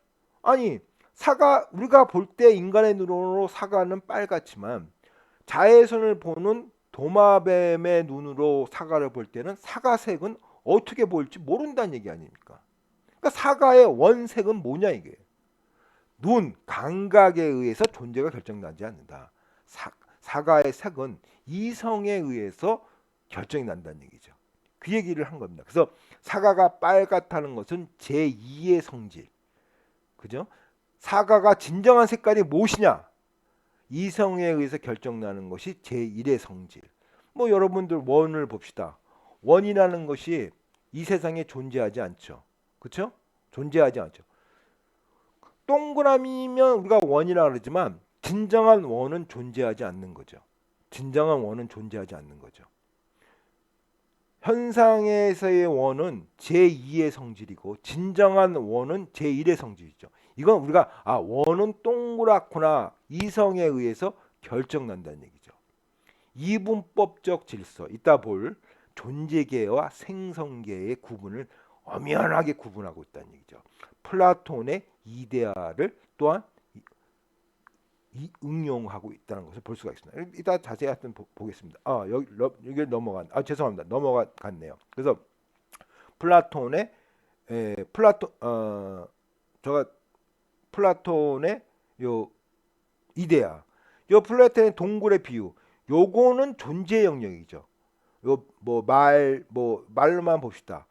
아니 사과 우리가 볼 때 인간의 눈으로 사과는 빨갛지만 자외선을 보는 도마뱀의 눈으로 사과를 볼 때는 사과색은 어떻게 보일지 모른다는 얘기 아닙니까? 그러니까 사과의 원색은 뭐냐 이게. 눈, 감각에 의해서 존재가 결정나지 않는다. 사과의 색은 이성에 의해서 결정이 난다는 얘기죠. 그 얘기를 한 겁니다. 그래서 사과가 빨갛다는 것은 제2의 성질. 그죠? 사과가 진정한 색깔이 무엇이냐? 이성에 의해서 결정나는 것이 제1의 성질. 뭐 여러분들 원을 봅시다. 원이라는 것이 이 세상에 존재하지 않죠. 그렇죠? 존재하지 않죠. 동그라미면 우리가 원이라 그러지만 진정한 원은 존재하지 않는 거죠. 진정한 원은 존재하지 않는 거죠. 현상에서의 원은 제2의 성질이고 진정한 원은 제1의 성질이죠. 이건 우리가 원은 동그랗구나 이성에 의해서 결정난다는 얘기죠. 이분법적 질서 이따 볼 존재계와 생성계의 구분을 엄연하게 구분하고 있다는 얘기죠. 플라톤의 이데아를 또한 응용하고 있다는 것을 볼 수가 있습니다. 이따 자세히 한번 보겠습니다. 여기 죄송합니다. 넘어갔네요. 그래서 플라톤의 플라톤의 요 이데아, 요 플라톤의 동굴의 비유, 요거는 존재 영역이죠. 요 말로만 봅시다.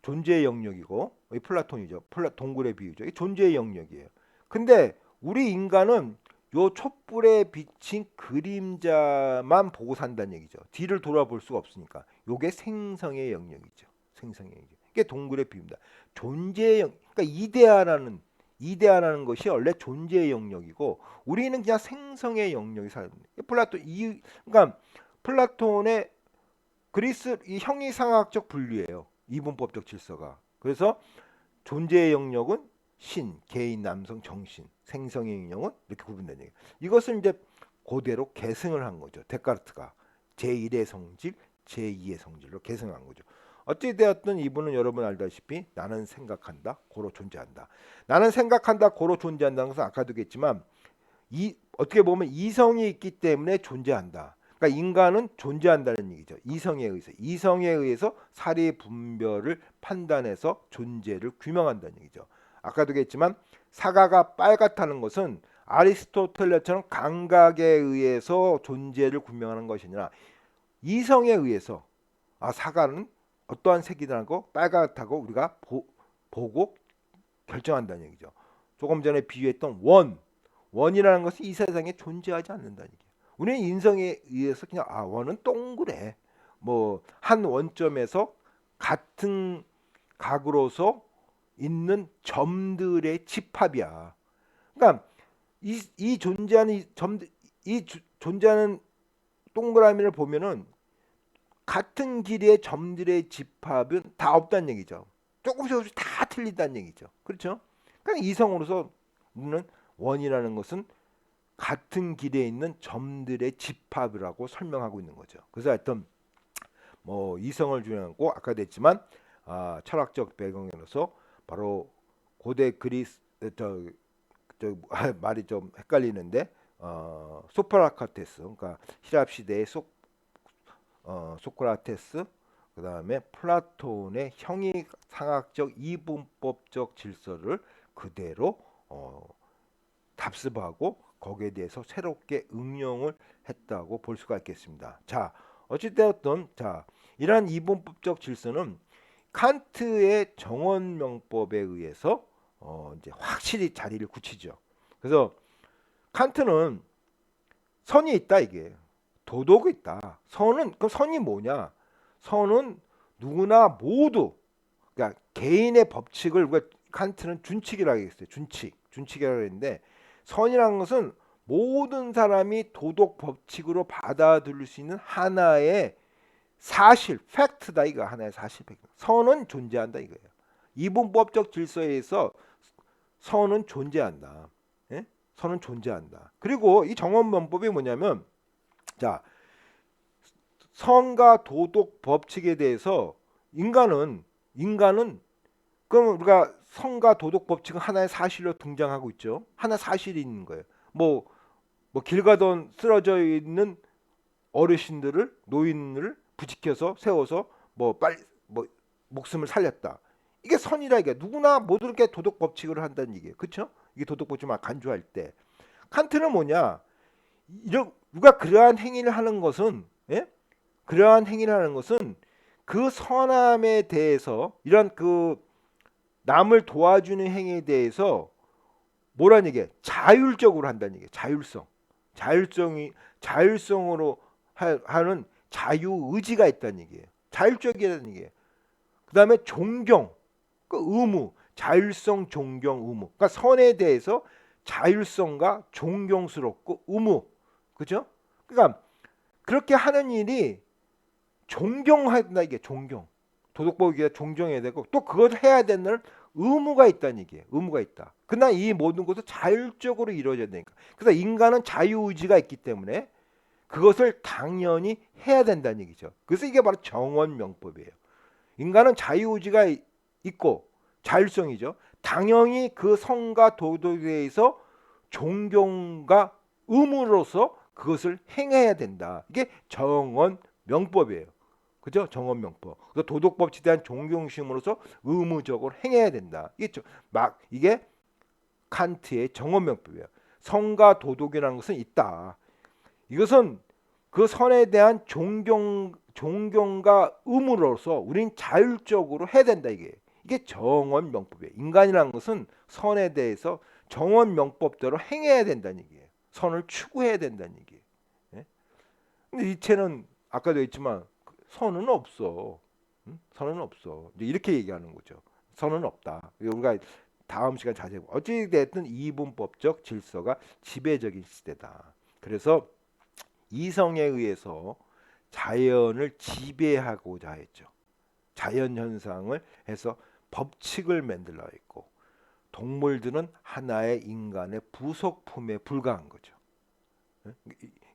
존재 영역이고 이 플라톤이죠. 동굴의 비유죠. 이 존재 영역이에요. 근데 우리 인간은 요 촛불에 비친 그림자만 보고 산다는 얘기죠. 뒤를 돌아볼 수가 없으니까. 요게 생성의 영역이죠. 생성의 영역. 이게 동굴의 비유입니다. 존재의 영역. 그러니까 이데아라는 것이 원래 존재의 영역이고 우리는 그냥 생성의 영역이 살아있는. 그러니까 플라톤의 그리스 이 형이상학적 분류예요. 이분법적 질서가. 그래서 존재의 영역은 신, 개인, 남성, 정신, 생성의 영역은 이렇게 구분되는 얘기예요. 이것을 이제 그대로 계승을 한 거죠. 데카르트가 제1의 성질, 제2의 성질로 계승한 거죠. 어찌 되었든 이분은 여러분 알다시피 나는 생각한다, 고로 존재한다. 나는 생각한다, 고로 존재한다는 것은 아까도 얘기했지만 어떻게 보면 이성이 있기 때문에 존재한다. 그러니까 인간은 존재한다는 얘기죠. 이성에 의해서 사리 분별을 판단해서 존재를 규명한다는 얘기죠. 아까도 얘기했지만 사과가 빨갛다는 것은 아리스토텔레스처럼 감각에 의해서 존재를 규명하는 것이 아니라 이성에 의해서 사과는 어떠한 색이라고 빨갛다고 우리가 보고 결정한다는 얘기죠. 조금 전에 비유했던 원이라는 것은 이 세상에 존재하지 않는다는 얘기예요. 우리는 인성에 의해서 그냥 원은 동그래. 한 원점에서 같은 각으로서 있는 점들의 집합이야. 그러니까 이 존재하는 동그라미를 보면은 같은 길이의 점들의 집합은 다 없다는 얘기죠. 조금씩 다 틀리다는 얘기죠. 그렇죠? 그러니까 이성으로서 우리는 원이라는 것은 같은 길에 있는 점들의 집합이라고 설명하고 있는 거죠. 그래서 하여튼 이성을 중요하고 아까도 했지만 철학적 배경으로서 바로 고대 그리스 말이 좀 헷갈리는데 소크라테스 그러니까 히랍 시대의 소크라테스 그 다음에 플라톤의 형이상학적 이분법적 질서를 그대로 답습하고 거기에 대해서 새롭게 응용을 했다고 볼 수가 있겠습니다. 자, 어찌되었든 이러한 이분법적 질서는 칸트의 정원명법에 의해서 이제 확실히 자리를 굳히죠. 그래서 칸트는 선이 있다 이게 도덕이 있다. 그럼 선이 뭐냐? 선은 누구나 모두 그러니까 개인의 법칙을 우리가 칸트는 준칙이라고 했어요. 준칙이라고 했는데 선이라는 것은 모든 사람이 도덕 법칙으로 받아들일 수 있는 하나의 사실, 팩트다 이거 하나의 사실 팩트. 선은 존재한다 이거예요. 이분법적 질서에서 선은 존재한다. 예? 선은 존재한다. 그리고 이 정원문법이 뭐냐면 선과 도덕 법칙에 대해서 인간은 그럼 우리가 선과 도덕 법칙은 하나의 사실로 등장하고 있죠. 하나 사실이 있는 거예요. 길 가던 쓰러져 있는 노인을 부지켜서 세워서 목숨을 살렸다. 이게 선이라 이게 누구나 모두 이렇게 도덕 법칙을 한다는 얘기예요. 그렇죠? 이게 도덕 법칙만 간주할 때 칸트는 뭐냐? 누가 그러한 행위를 하는 것은 예? 그러한 행위를 하는 것은 그 선함에 대해서 이런 그 남을 도와주는 행위에 대해서 뭐라는 얘기예요? 자율적으로 한다는 얘기예요. 자율성으로 하는 자유 의지가 있다는 얘기예요. 자율적이라는 얘기예요. 그다음에 존경, 그 의무, 자율성, 존경, 의무. 그러니까 선에 대해서 자율성과 존경스럽고 의무, 그죠? 그러니까 그렇게 하는 일이 존경한다 이게 존경. 도덕법에 존경해야 되고 또 그걸 해야 되는 의무가 있다는 얘기예요. 의무가 있다. 그러나 이 모든 것은 자율적으로 이루어져야 되니까. 그래서 인간은 자유의지가 있기 때문에 그것을 당연히 해야 된다는 얘기죠. 그래서 이게 바로 정언명법이에요. 인간은 자유의지가 있고 자율성이죠. 당연히 그 성과 도덕에 대해서 존경과 의무로서 그것을 행해야 된다. 이게 정언명법이에요. 그죠? 정언명법. 그래서 도덕법칙에 대한 존경심으로서 의무적으로 행해야 된다. 이게 칸트의 정언명법이에요. 성과 도덕이라는 것은 있다. 이것은 그 선에 대한 존경과 의무로서 우린 자율적으로 해야 된다 이게 정언명법이에요. 인간이라는 것은 선에 대해서 정언명법대로 행해야 된다는 얘기예요. 선을 추구해야 된다는 얘기예요. 예? 근데 이체는 아까도 했지만 선은 없어. 응? 선은 없어. 이제 이렇게 얘기하는 거죠. 선은 없다. 우리가 다음 시간 자세히 어찌 됐든 이분법적 질서가 지배적인 시대다. 그래서 이성에 의해서 자연을 지배하고자 했죠. 자연 현상을 해서 법칙을 만들려 했고 동물들은 하나의 인간의 부속품에 불과한 거죠.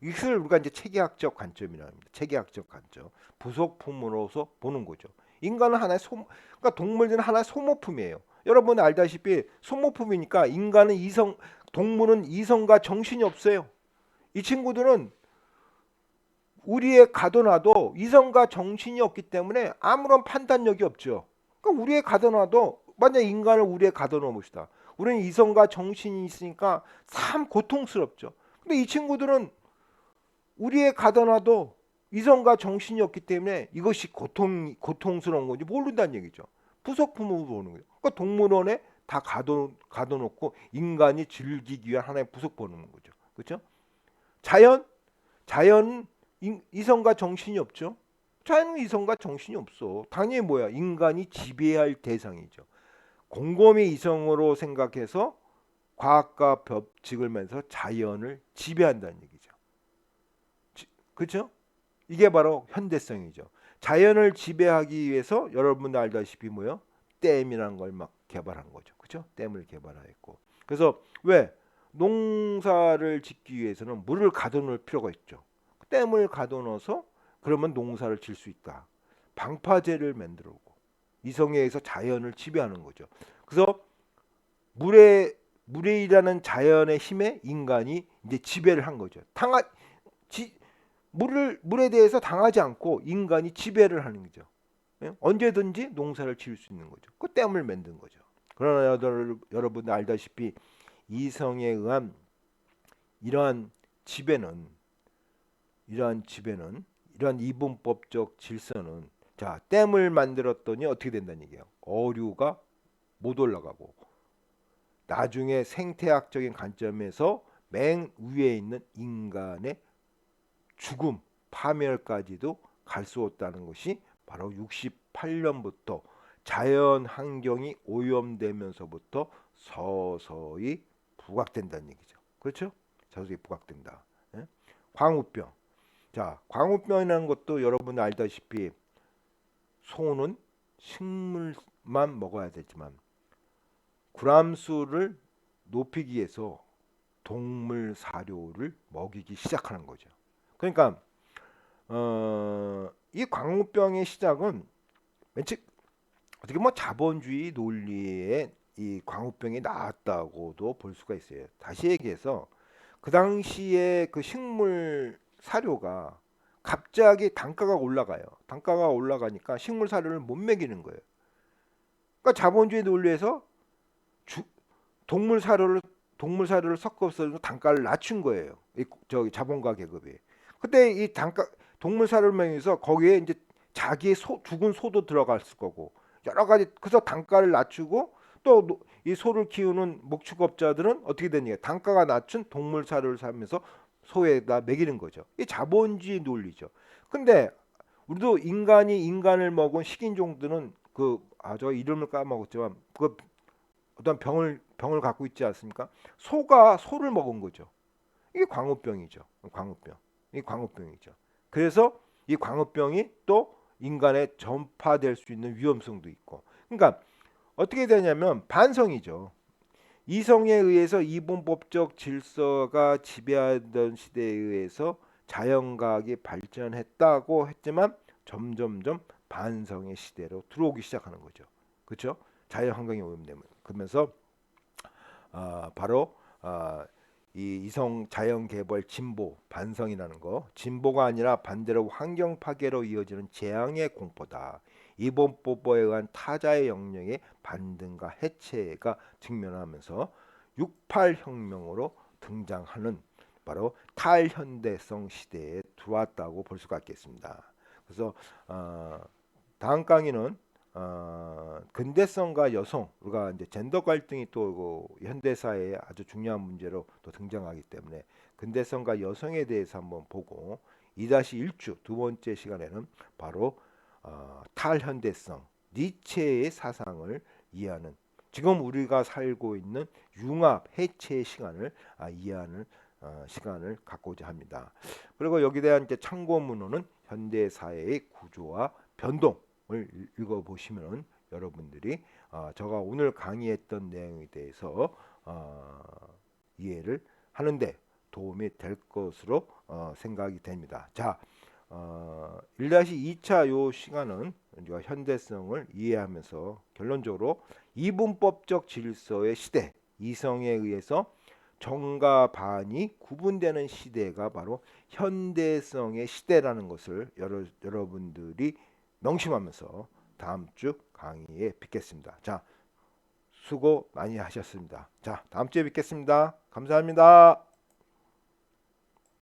이것을 우리가 이제 체계학적 관점이라고 합니다. 체계학적 관점. 부속품으로서 보는 거죠. 인간은 그러니까 동물들은 하나의 소모품이에요. 여러분 알다시피 소모품이니까 동물은 이성과 정신이 없어요. 이 친구들은 우리에 가둬놔도 이성과 정신이 없기 때문에 아무런 판단력이 없죠. 그러니까 우리에 가둬놔도 만약 인간을 우리에 가둬놓은 것이다. 우리는 이성과 정신이 있으니까 참 고통스럽죠. 근데 이 친구들은 우리에 가둬놔도 이성과 정신이 없기 때문에 이것이 고통스러운 건지 모른다는 얘기죠. 부속품으로 보는 거죠. 그러니까 동물원에 다 가둬놓고 인간이 즐기기 위한 하나의 부속 보는 거죠. 그렇죠? 자연 이성과 정신이 없죠. 자연은 이성과 정신이 없어. 당연히 뭐야? 인간이 지배할 대상이죠. 곰곰이 이성으로 생각해서 과학과 법칙을 면서 자연을 지배한다는 얘기죠. 그렇죠? 이게 바로 현대성이죠. 자연을 지배하기 위해서 여러분 알다시피 뭐요? 댐이라는 걸 막 개발한 거죠. 그렇죠? 댐을 개발했고. 그래서 왜? 농사를 짓기 위해서는 물을 가둬놓을 필요가 있죠. 댐을 가둬놓아서 그러면 농사를 질 수 있다. 방파제를 만들고 이성에 의해서 자연을 지배하는 거죠. 그래서 물에 일하는 자연의 힘에 인간이 이제 지배를 한 거죠. 물에 대해서 당하지 않고 인간이 지배를 하는 거죠. 예? 언제든지 농사를 지을 수 있는 거죠. 그 댐을 만든 거죠. 그러나 여러분 알다시피 이성에 의한 이러한 지배는 이러한 이분법적 질서는 자 댐을 만들었더니 어떻게 된다는 얘기예요. 어류가 못 올라가고 나중에 생태학적인 관점에서 맨 위에 있는 인간의 죽음, 파멸까지도 갈 수 없다는 것이 바로 68년부터 자연 환경이 오염되면서부터 서서히 부각된다는 얘기죠. 그렇죠? 서서히 부각된다. 예? 광우병. 자, 광우병이라는 것도 여러분 알다시피 소는 식물만 먹어야 되지만 그람수를 높이기 위해서 동물 사료를 먹이기 시작하는 거죠. 그러니까 이 광우병의 시작은 어떻게 뭐 자본주의 논리에 이 광우병이 나왔다고도 볼 수가 있어요. 다시 얘기해서 그 당시에 그 식물 사료가 갑자기 단가가 올라가요. 단가가 올라가니까 식물 사료를 못 먹이는 거예요. 그러니까 자본주의 논리에서 주- 동물 사료를 동물 사료를 섞어서 단가를 낮춘 거예요. 저기 자본가 계급이. 근데 이 단가 동물 사료를 먹여서 거기에 이제 자기의 죽은 소도 들어갈 거고 여러 가지 그래서 단가를 낮추고 또 이 소를 키우는 목축업자들은 어떻게 되냐? 단가가 낮춘 동물 사료를 사면서 소에다 먹이는 거죠. 이 자본주의 논리죠. 근데 우리도 인간이 인간을 먹은 식인종들은 저 이름을 까먹었지만 그 어떤 병을 갖고 있지 않습니까? 소가 소를 먹은 거죠. 이게 광우병이죠. 광우병. 이 광우병이죠. 그래서 이 광우병이 또 인간에 전파될 수 있는 위험성도 있고. 그러니까 어떻게 되냐면 반성이죠. 이성에 의해서 이분법적 질서가 지배하던 시대에 의해서 자연과학이 발전했다고 했지만 점점점 반성의 시대로 들어오기 시작하는 거죠. 그렇죠? 자연 환경이 오염되면 그러면서 바로 이 이성 자연 개발 진보 반성이라는 거 진보가 아니라 반대로 환경 파괴로 이어지는 재앙의 공포다. 이번법에 의한 타자의 영역의 반등과 해체가 직면하면서 68 혁명으로 등장하는 바로 탈현대성 시대에 들어왔다고 볼 수가 있겠습니다. 그래서 다음 강의는 근대성과 여성, 우리가 이제 젠더 갈등이 또 현대 사회에 아주 중요한 문제로 또 등장하기 때문에 근대성과 여성에 대해서 한번 보고 2-1주 두 번째 시간에는 바로 탈현대성, 니체의 사상을 이해하는 지금 우리가 살고 있는 융합 해체의 시간을 이해하는 시간을 갖고자 합니다. 그리고 여기에 대한 이제 참고 문헌은 현대 사회의 구조와 변동을 읽어보시면 여러분들이 제가 오늘 강의했던 내용에 대해서 이해를 하는데 도움이 될 것으로 생각이 됩니다. 자, 1-2차 요 시간은 우리가 현대성을 이해하면서 결론적으로 이분법적 질서의 시대, 이성에 의해서 정과 반이 구분되는 시대가 바로 현대성의 시대라는 것을 여러분들이 명심하면서 다음 주 강의에 뵙겠습니다. 자, 수고 많이 하셨습니다. 자, 다음 주에 뵙겠습니다. 감사합니다.